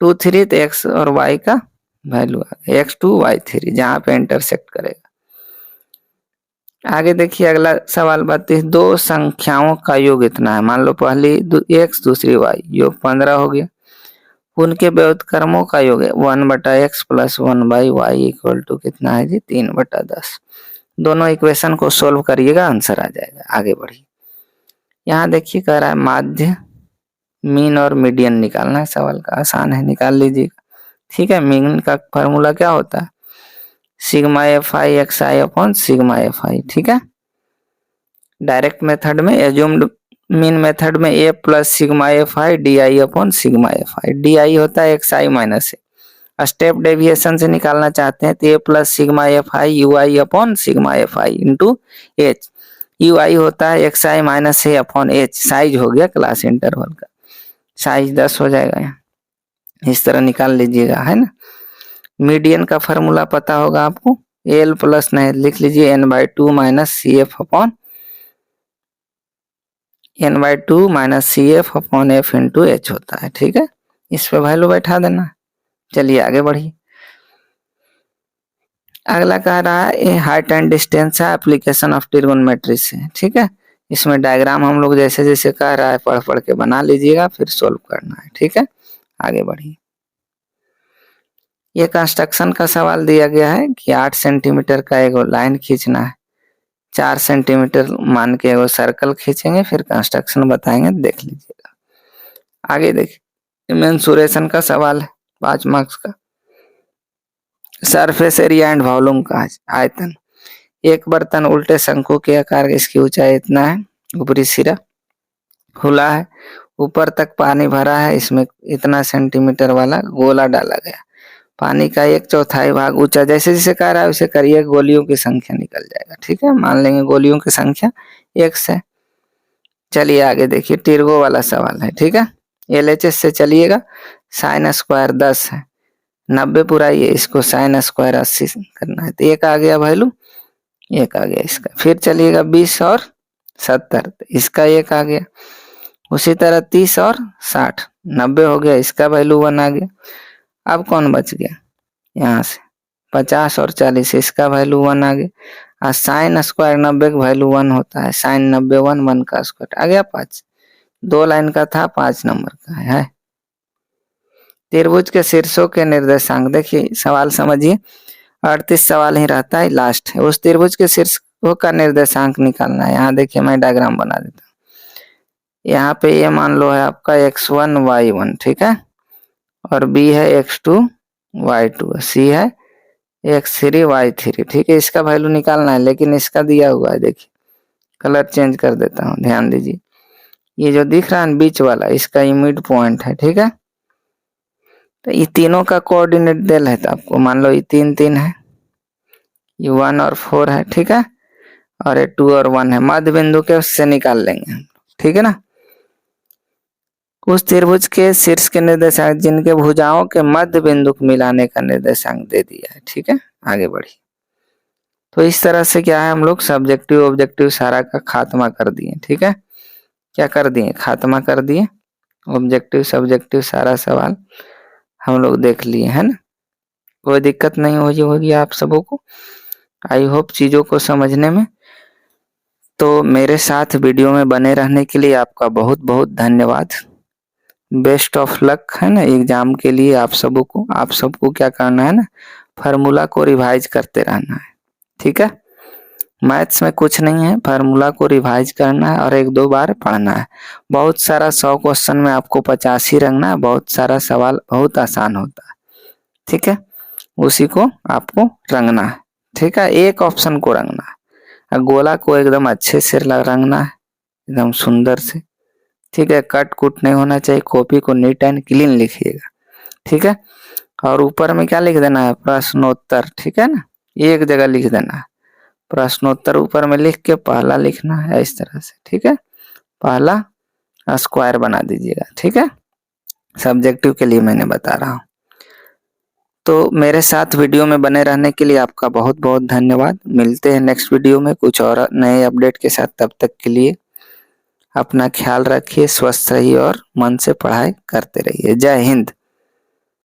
2 3 तो एक्स और वाई का वैल्यू x2 y3 जहां पे इंटरसेक्ट करेगा। आगे देखिए अगला सवाल बताइए, दो संख्याओं का योग इतना है, मान लो पहली x दूसरी y, योग 15 हो गया। उनके व्युत्क्रमों का योग है 1/x + 1/y इक्वल टू कितना है जी 3/10। दोनों इक्वेशन को सोल्व करिएगा, आंसर आ जाएगा। आगे बढ़िए, यहाँ देखिए कह रहा है माध्य मीन और मीडियन निकालना है, सवाल का आसान है, निकाल लीजिएगा, ठीक है। मीन का फॉर्मूला क्या होता है, sigma fi xi upon sigma fi, ठीक है। डायरेक्ट मेथड में, एज्यूम्ड मीन मेथड में a plus sigma fi di upon sigma fi, di होता है xi माइनस ए। स्टेप डेविएशन से निकालना चाहते हैं तो a plus sigma fi ui upon sigma fi into h, ui होता है xi माइनस ए अपॉन h, साइज हो गया क्लास इंटरवल का, साइज 10 हो जाएगा यहाँ, इस तरह निकाल लीजिएगा, है ना। मीडियन का फॉर्मूला पता होगा आपको, एल प्लस नहीं लिख लीजिए n/2 minus C F upon n/2 minus C F upon F into H होता है, ठीक है। इस पे वैल्यू बैठा देना। चलिए आगे बढ़िए, अगला कह रहा है हाइट एंड डिस्टेंस है, एप्लीकेशन ऑफ ट्रिगोनोमेट्री से, ठीक है। इसमें डायग्राम हम लोग जैसे जैसे कह रहा है पढ़ पढ़ के बना लीजिएगा, फिर सोल्व करना है, ठीक है। आगे बढ़िए, ये कंस्ट्रक्शन का सवाल दिया गया है कि 8 सेंटीमीटर का एक लाइन खींचना है, 4 सेंटीमीटर मान के वो सर्कल खींचेंगे, फिर कंस्ट्रक्शन बताएंगे, देख लीजिएगा। आगे देखिए, मेंसुरेशन का सवाल है 5 मार्क्स का, सरफेस एरिया एंड वॉल्यूम का आयतन। एक बर्तन उल्टे शंकु के आकार, इसकी ऊंचाई इतना है, ऊपरी सिरा खुला है, ऊपर तक पानी भरा है, इसमें इतना सेंटीमीटर वाला गोला डाला गया, पानी का 1/4 भाग ऊंचा, जैसे जैसे कह रहा है उसे करिए, गोलियों की संख्या निकल जाएगा, ठीक है। मान लेंगे गोलियों की संख्या 1 है। चलिए आगे देखिए, टिर्गो वाला सवाल है, ठीक है। एलएचएस से चलिएगा, साइन स्क्वायर 10 है, 90 पुराइए, इसको साइन स्क्वायर 80 करना है, तो एक आ गया वैल्यू, एक आ गया इसका। फिर चलिएगा 20 और 70, इसका 1 आ गया। उसी तरह 30 और 60, 90 हो गया, इसका वैल्यू 1 आ गया। अब कौन बच गया यहाँ से, 50 और 40, इसका वैल्यू 1 आ गया। और साइन स्क्वायर 90 का वैल्यू 1 होता है, साइन 90 1 का स्क्वायर आ गया 5। 2 लाइन का था, 5 नंबर का है। त्रिभुज के शीर्षों के निर्देशांक, देखिए सवाल समझिए, 38 सवाल ही रहता है, लास्ट है। उस त्रिभुज के शीर्षों का निर्देशांक निकालना है। यहाँ देखिए मैं डायग्राम बना देता हूँ। यहाँ पे ये मान लो है आपका x1 y1, ठीक है, और b है x2 y2, c है x3 y3, ठीक है। इसका वैल्यू निकालना है, लेकिन इसका दिया हुआ है, देखिए कलर चेंज कर देता हूँ, ध्यान दीजिए। ये जो दिख रहा है बीच वाला, इसका ये मिड पॉइंट है, ठीक है। तो ये तीनों का कोऑर्डिनेट दिया है, तो आपको मान लो ये 3 3 है, ये 1 और 4 है, ठीक है, और ये 2 और 1 है। मध्य बिंदु के उससे निकाल लेंगे हम, ठीक है ना। उस त्रिभुज के शीर्ष के निर्देशांक जिनके भुजाओं के मध्य बिंदु को मिलाने का निर्देशांक दे दिया है, ठीक है। आगे बढ़िए। तो इस तरह से क्या है, हम लोग सब्जेक्टिव ऑब्जेक्टिव सारा का खात्मा कर दिए, ठीक है। क्या कर दिए, खात्मा कर दिए। ऑब्जेक्टिव सब्जेक्टिव सारा सवाल हम लोग देख लिए, है ना। कोई दिक्कत नहीं होगी आप सबों को, आई होप चीजों को समझने में। तो मेरे साथ वीडियो में बने रहने के लिए आपका बहुत बहुत धन्यवाद। बेस्ट ऑफ लक, है ना, एग्जाम के लिए आप सबको क्या करना है ना, फार्मूला को रिवाइज करते रहना है, ठीक है। मैथ्स में कुछ नहीं है, फार्मूला को रिवाइज करना है और 1-2 बार पढ़ना है। बहुत सारा 100 क्वेश्चन में आपको 50 ही रखना है, बहुत सारा सवाल बहुत आसान होता है, ठीक है। उसी को आपको रंगना है, ठीक है, एक ऑप्शन को रंगना है। गोला को एकदम अच्छे से रंगना है, एकदम सुंदर से, ठीक है। कट कुट नहीं होना चाहिए, कॉपी को नीट एंड क्लीन लिखिएगा, ठीक है। और ऊपर में क्या लिख देना है, प्रश्नोत्तर, ठीक है ना, एक जगह लिख देना है प्रश्नोत्तर, ऊपर में लिख के पहला लिखना है इस तरह से, ठीक है। पहला स्क्वायर बना दीजिएगा, ठीक है। सब्जेक्टिव के लिए मैंने बता रहा हूँ। तो मेरे साथ वीडियो में बने रहने के लिए आपका बहुत बहुत धन्यवाद। मिलते हैं नेक्स्ट वीडियो में कुछ और नए अपडेट के साथ। तब तक के लिए अपना ख्याल रखिए, स्वस्थ रहिए और मन से पढ़ाई करते रहिए। जय हिंद।